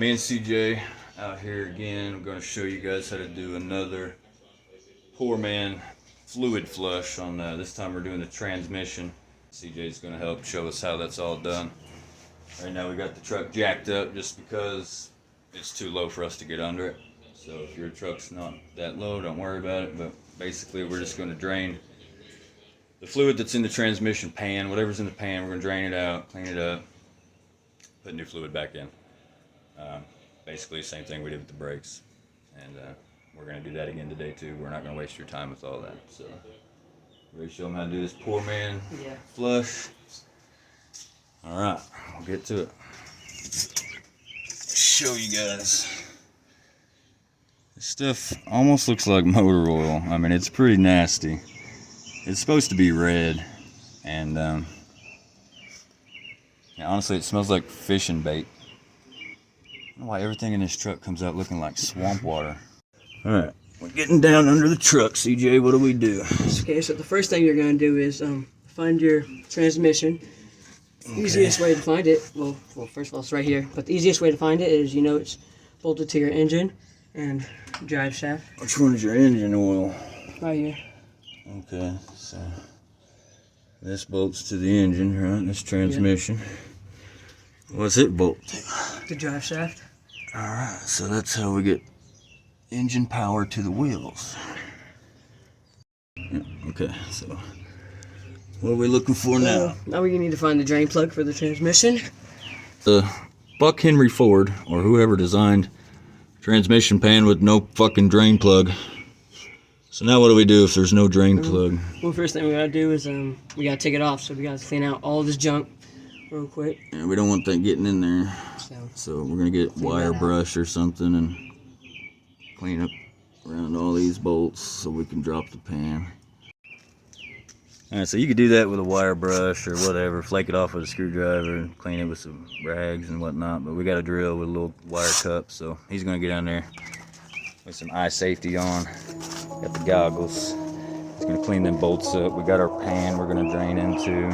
Me and CJ out here again. I'm going to show you guys how to do another poor man fluid flush on this time we're doing the transmission. CJ's going to help show us how that's all done. Right now we got the truck jacked up just because it's too low for us to get under it. So if your truck's not that low, don't worry about it. But basically we're just going to drain the fluid that's in the transmission pan. Whatever's in the pan, we're going to drain it out, clean it up, put new fluid back in. Basically the same thing we did with the brakes, and we're going to do that again today too. We're not going to waste your time with all that. So ready to show them how to do this poor man flush? All right, we'll get to it. Show you guys. This stuff almost looks like motor oil. I mean, it's pretty nasty. It's supposed to be red, and yeah, honestly it smells like fishing bait. I don't know why everything in this truck comes out looking like swamp water. Alright, we're getting down under the truck. CJ, what do we do? Okay, so the first thing you're going to do is find your transmission. Okay. Easiest way to find it, well, first of all, it's right here. But the easiest way to find it is, it's bolted to your engine and drive shaft. Which one is your engine oil? Right here. Okay, so this bolts to the engine, right? This transmission. Yep. What's it bolt to? The drive shaft. Alright, so that's how we get engine power to the wheels. Yeah, okay, so what are we looking for now? Now we need to find the drain plug for the transmission. The Buck Henry Ford, or whoever designed transmission pan with no fucking drain plug. So now what do we do if there's no drain plug? Well, first thing we gotta do is we gotta take it off. So we gotta clean out all this junk real quick. Yeah, we don't want that getting in there. So we're gonna get wire brush or something and clean up around all these bolts so we can drop the pan. Alright, so you could do that with a wire brush or whatever, flake it off with a screwdriver and clean it with some rags and whatnot, but we got a drill with a little wire cup, so he's gonna get down there with some eye safety on. Got the goggles. He's gonna clean them bolts up. We got our pan we're gonna drain into.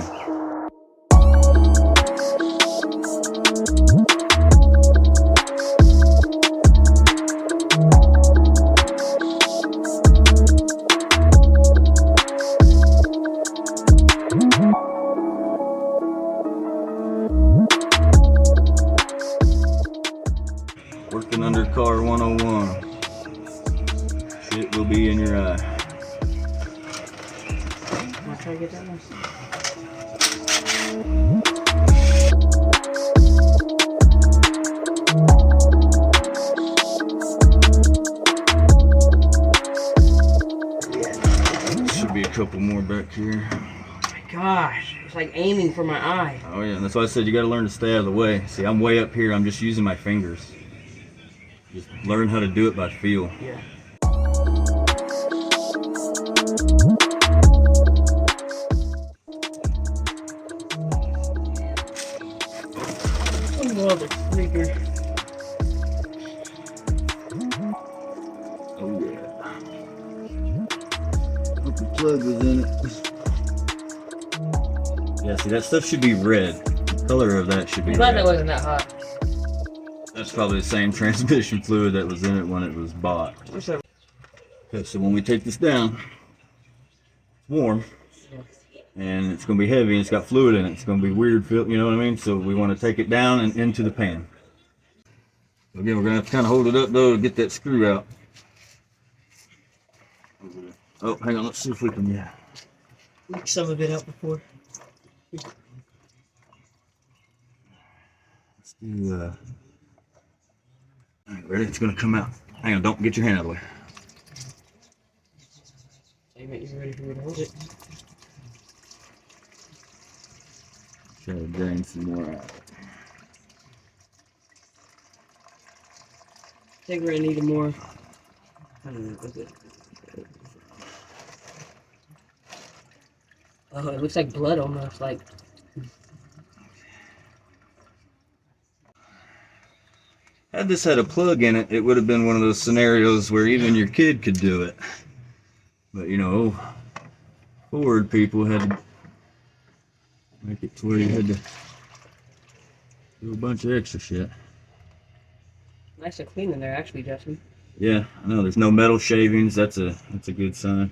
Working under car 101. Shit will be in your eye. I'll try to get that one. Should be a couple more back here. Oh my gosh, it's like aiming for my eye. Oh yeah, and that's why I said you gotta learn to stay out of the way. See, I'm way up here, I'm just using my fingers. Just learn how to do it by feel. Yeah. Mother freaker. Oh yeah. Hope the plug was in it. Yeah, see that stuff should be red. The color of that should be I'm glad red. that wasn't that hot. That's probably the same transmission fluid that was in it when it was bought. Okay, so when we take this down, it's warm. And it's going to be heavy and it's got fluid in it. It's going to be weird feel, you know what I mean? So we want to take it down and into the pan. Again, we're going to have to kind of hold it up though to get that screw out. Oh, hang on, let's see if we can, Leak some of it out before. Let's do, alright, ready? It's going to come out. Hang on, don't get your hand out of the way. Damn it, you're ready for me to hold it. Try to drain some more out. I think we're gonna need more. I don't know, is it? Oh, it looks like blood almost, like. Had this had a plug in it, it would have been one of those scenarios where even your kid could do it. But you know, Ford people had to make it to where you had to do a bunch of extra shit. Nice and clean in there, actually, Justin. Yeah, I know. There's no metal shavings. That's a good sign.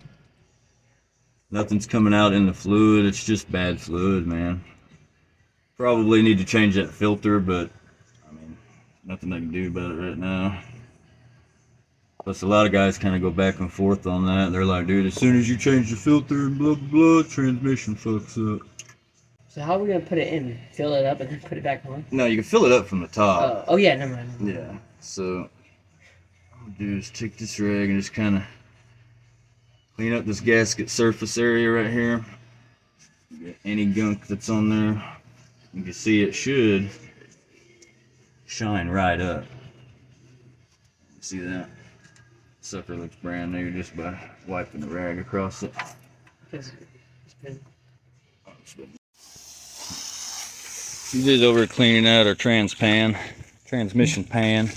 Nothing's coming out in the fluid. It's just bad fluid, man. Probably need to change that filter, but I mean, nothing I can do about it right now. Plus, a lot of guys kind of go back and forth on that. They're like, dude, as soon as you change the filter and blah, blah, blah, transmission fucks up. So how are we going to put it in? Fill it up and then put it back on? No, you can fill it up from the top. Oh yeah, never mind. Yeah, so what I'll do is take this rag and just kind of clean up this gasket surface area right here. Get any gunk that's on there. You can see it should shine right up. See that? Sucker looks brand new just by wiping the rag across it. It's been... CJ's over cleaning out our transmission pan,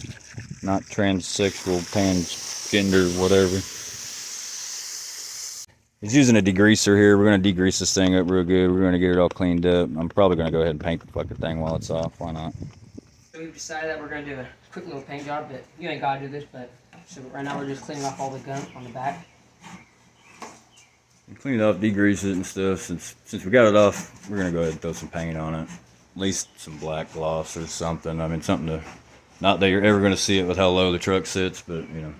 not transsexual, transgender, whatever. He's using a degreaser here. We're going to degrease this thing up real good. We're going to get it all cleaned up. I'm probably going to go ahead and paint the fucking thing while it's off. Why not? So we've decided that we're going to do a quick little paint job, but you ain't got to do this, but so right now we're just cleaning off all the gunk on the back. Clean it off, degrease it and stuff. Since we got it off, we're going to go ahead and throw some paint on it. At least some black gloss or something. I mean, something to, not that you're ever going to see it with how low the truck sits, but you know,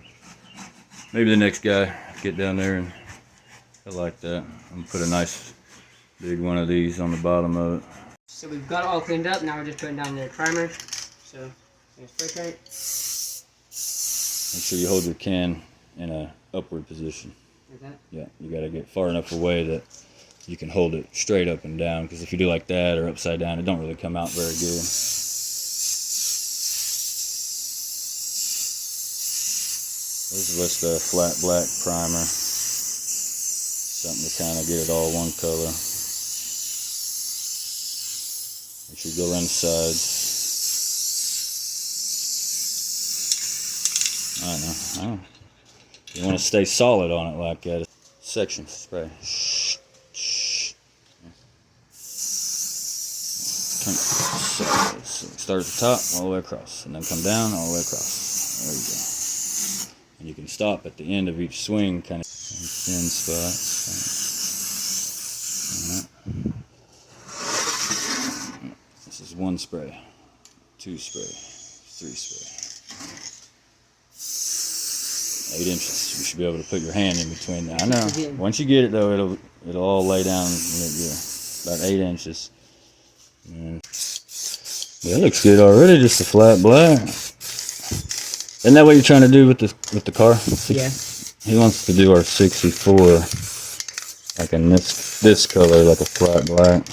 maybe the next guy get down there and I like that. I'm gonna put a nice big one of these on the bottom of it. So we've got it all cleaned up. Now we're just putting down the primer. So spray paint. Make sure you hold your can in a upward position. Like that? Yeah, you gotta get far enough away that you can hold it straight up and down. Because if you do like that or upside down, it don't really come out very good. This is just a flat black primer. Something to kind of get it all one color. Make sure you go around the sides. I know. You want to stay solid on it like that. Section spray. Start at the top all the way across, and then come down all the way across. There you go. And you can stop at the end of each swing, kind of thin spots. This is 1 spray, 2 spray, 3 spray. 8 inches. You should be able to put your hand in between there. I know. Once you get it though, it'll all lay down about 8 inches. And yeah, it looks good already. Just a flat black. Isn't that what you're trying to do with the car? Yeah. He wants to do our 64 like in this color, like a flat black.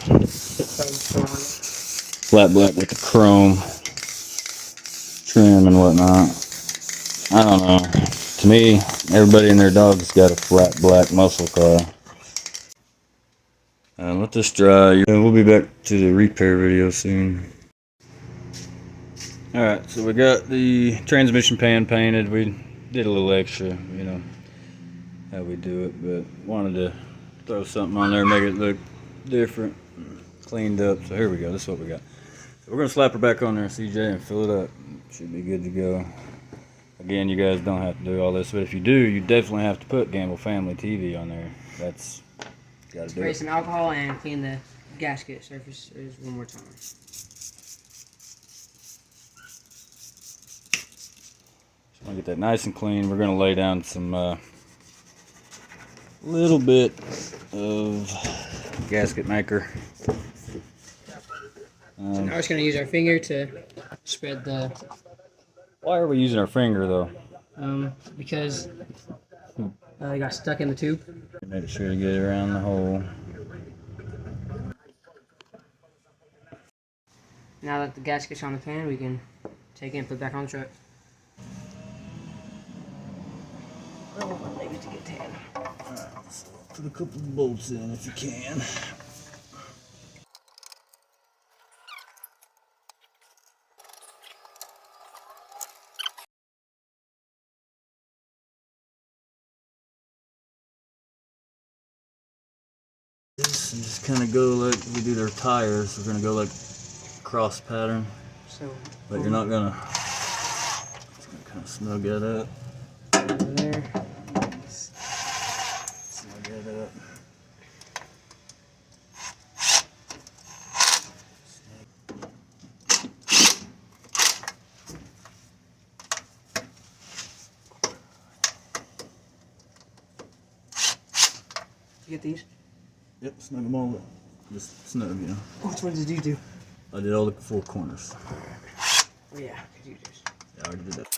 Flat black with the chrome trim and whatnot. I don't know. To me, everybody and their dog's got a flat black muscle car. Let this dry. We'll be back to the repair video soon. Alright, so we got the transmission pan painted. We did a little extra, you know, how we do it, but wanted to throw something on there, make it look different, cleaned up. So here we go. This is what we got. So we're going to slap her back on there, CJ, and fill it up. Should be good to go. Again, you guys don't have to do all this, but if you do, you definitely have to put Gamble Family TV on there. That's got to do Spray it. some alcohol and clean the gasket surface one more time. Just want to get that nice and clean. We're going to lay down some little bit of gasket maker. So now we're just going to use our finger to spread the... Why are we using our finger though? Because it got stuck in the tube. Make sure to get it around the hole. Now that the gasket's on the pan, we can take it and put it back on the truck. Maybe to get tan. Alright, so put a couple of bolts in if you can. This and just kind of go like we do their tires. We're gonna go like cross pattern, So, but you're not gonna Snug that up. Over there. Snug that up. You get these? Yep, snug them all up. Just snug, you know. Which one did you do? I did all the four corners. Oh yeah, could you just... Yeah, I already did that.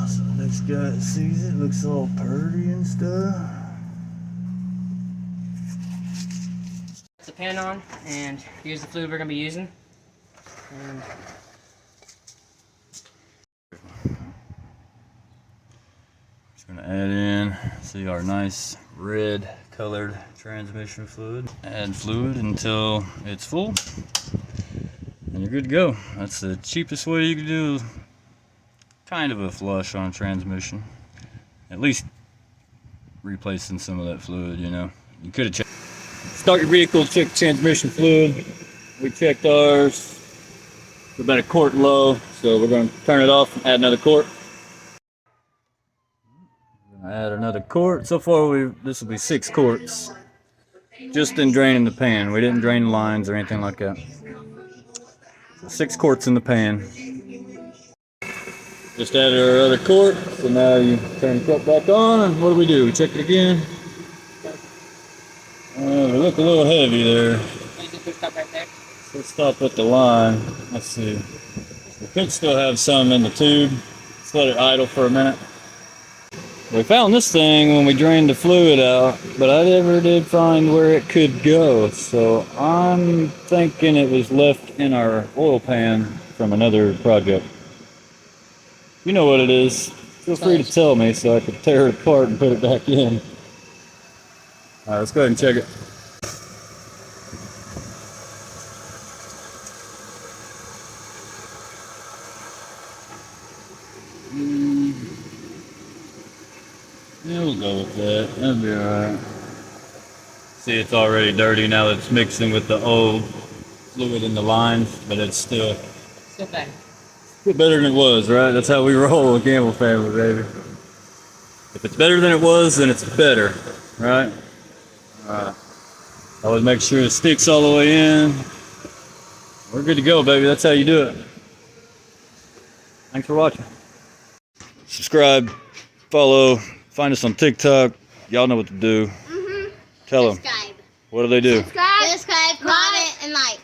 So the next guy that sees it looks all purty and stuff. Put the pan on, and here's the fluid we're gonna be using. And Just gonna add in, see our nice red colored transmission fluid. Add fluid until it's full, and you're good to go. That's the cheapest way you can do kind of a flush on a transmission. At least replacing some of that fluid, you know. You could have checked. Start your vehicle, check transmission fluid. We checked ours. We're about a quart low, so we're going to turn it off and add another quart. We're going to add another quart. So far, this will be 6 quarts. Just in draining the pan. We didn't drain the lines or anything like that. So 6 quarts in the pan. Just added our other quart, so now you turn the cup back on, and what do? We check it again. We look a little heavy there. stop right there. So let's stop at the line. Let's see. We could still have some in the tube. Let's let it idle for a minute. We found this thing when we drained the fluid out, but I never did find where it could go. So I'm thinking it was left in our oil pan from another project. You know what it is. Feel free to tell me so I can tear it apart and put it back in. Alright, let's go ahead and check it. Yeah, we'll go with that. That'll be alright. See, it's already dirty now that it's mixing with the old fluid in the lines, but it's still bad. better than it was, right? That's how we roll with Gamble family, baby. If it's better than it was, then it's better, right? Alright. Always make sure it sticks all the way in. We're good to go, baby. That's how you do it. Thanks for watching. Subscribe, follow, find us on TikTok. Y'all know what to do. Tell them. Subscribe. What do they do? Subscribe, comment, and like.